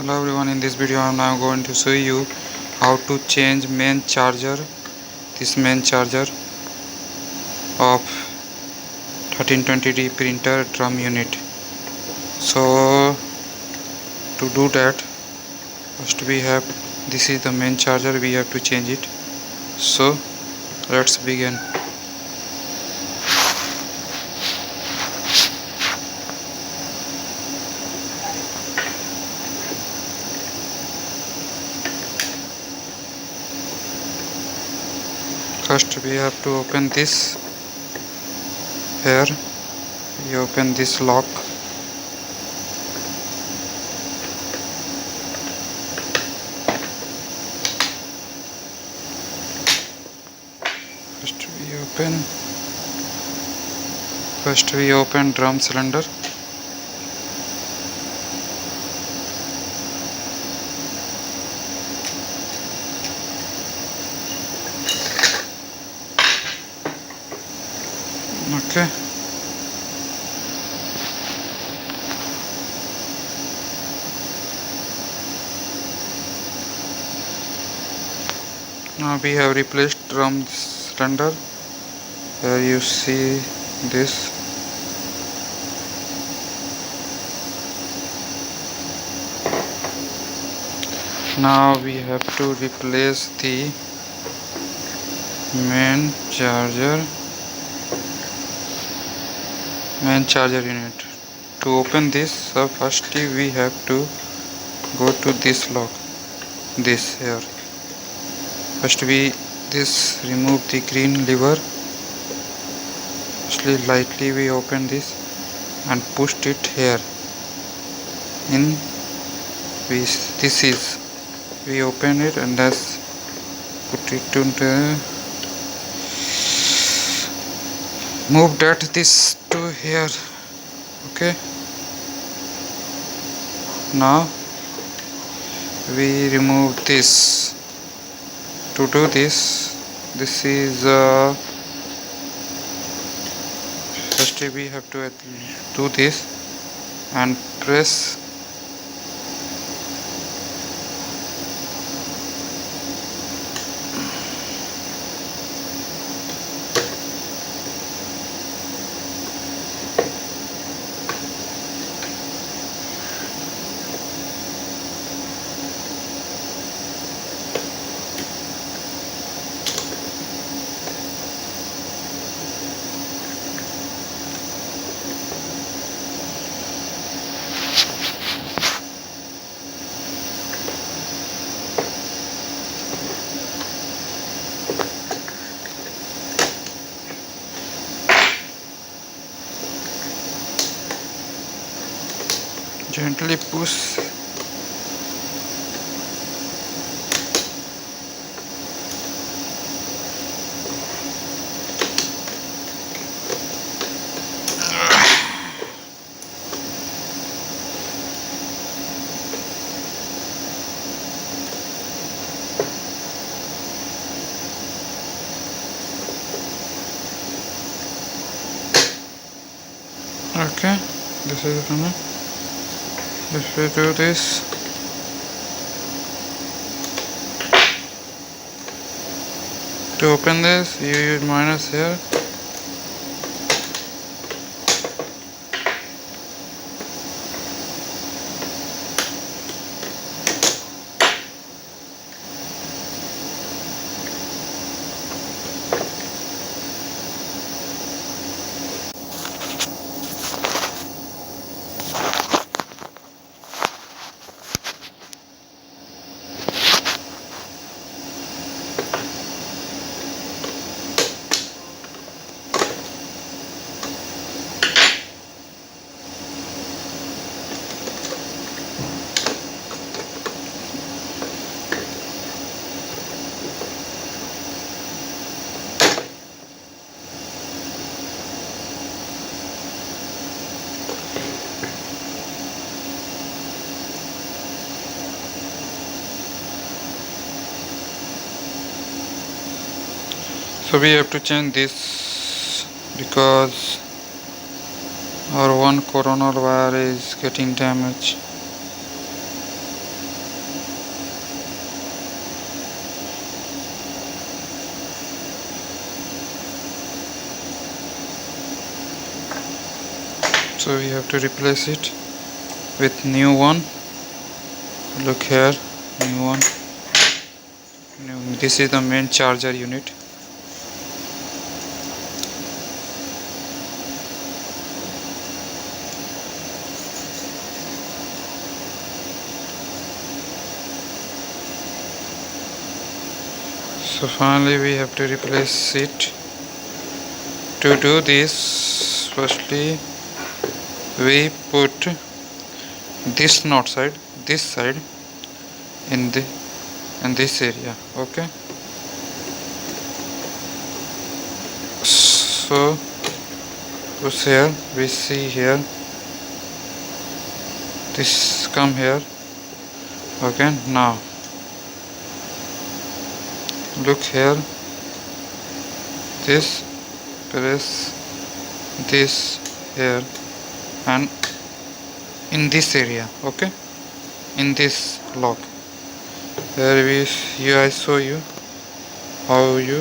Hello everyone, in this video I am now going to show you how to change main charger, this main charger of 1320D printer drum unit. So to do that, first this is the main charger, we have to change it. So let's begin. First we have to open this. Here we open this lock. First we open drum cylinder. Okay. Now we have replaced drum cylinder. Here you see this. Now we have to replace the main charger unit. To open this, first we have to go to this lock, this here. First remove the green lever. Firstly lightly we open this and push it here. We open it and thus put it to the move this to here. Okay, now we remove this. To do this is first we have to do this and press gently push. Okay, this is it. If we do this, to open this you use minus here. So we have to change this because our one coronal wire is getting damaged. so we have to replace it with new one. Look here, new one. This is the main charger unit. So finally we have to replace it. To do this, firstly we put this node side, this side in this area. Okay, so here we see here, this come here. Okay, now look here, this press this here and in this area. Okay, in this lock here I show you how you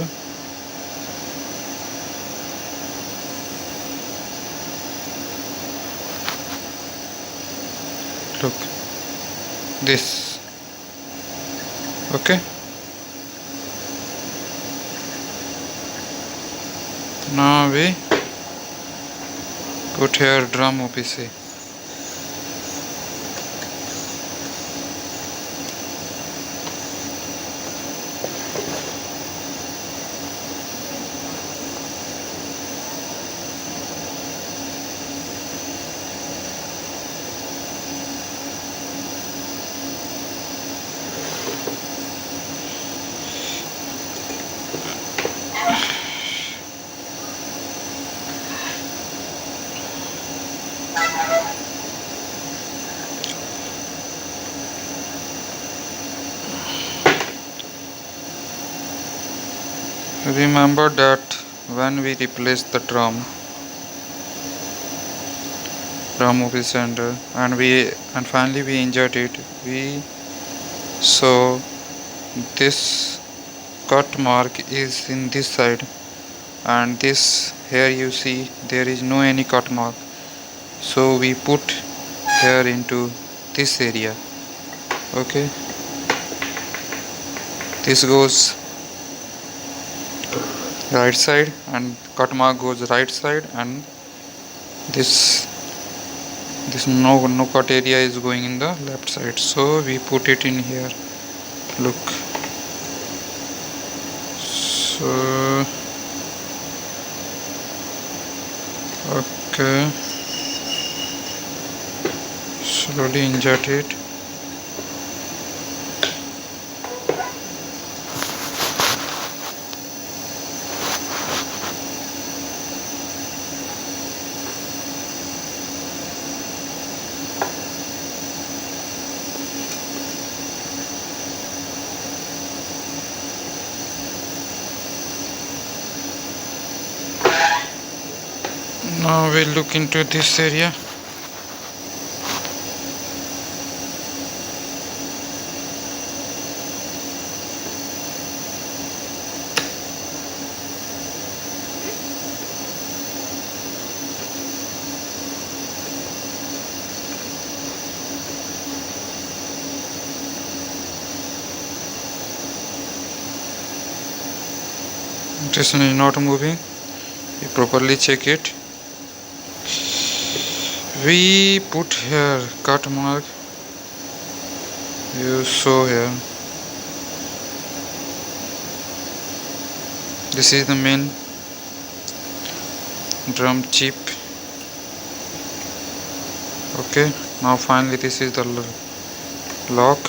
look this. Okay, now we put here drum OPC. Remember that when we replace the drum OPC and finally we insert it, we saw this cut mark is in this side, and this here you see there is no any cut mark, so we put here into this area. Okay, this goes right side and cut mark goes right side, and this no cut area is going in the left side, so we put it in here. Look, so okay, slowly insert it. Now we'll look into this area. It is not moving. We properly check it. We put here cut mark, you saw here. This is the main drum chip. Okay, now finally this is the lock.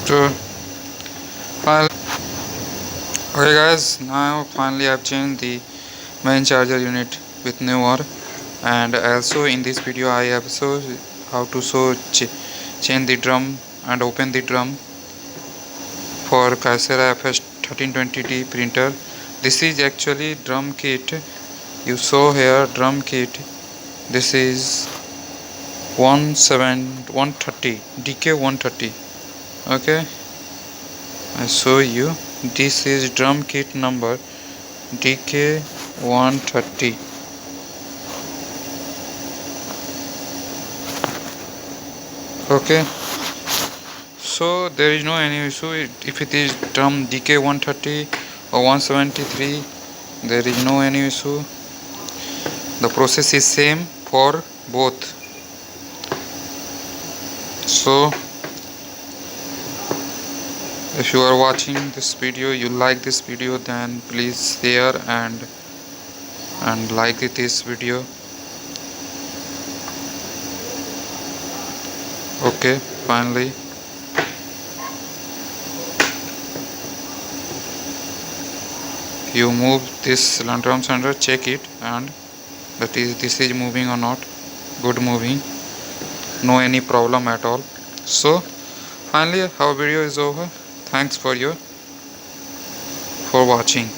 So okay guys, now finally I've changed the main charger unit with new one, and also in this video I have how to change the drum and open the drum for Kyocera fs-1320d printer. This is actually drum kit. You saw here drum kit. This is 130 DK130. Okay, I show you. This is drum kit number DK130. Okay, so there is no any issue if it is drum DK130 or 173. There is no any issue. The process is same for both. So if you are watching this video, you like this video, then please share and like this video. Okay, finally you move this drum center, check it, and this is moving or not. Good moving, no any problem at all. So finally our video is over. Thanks for watching.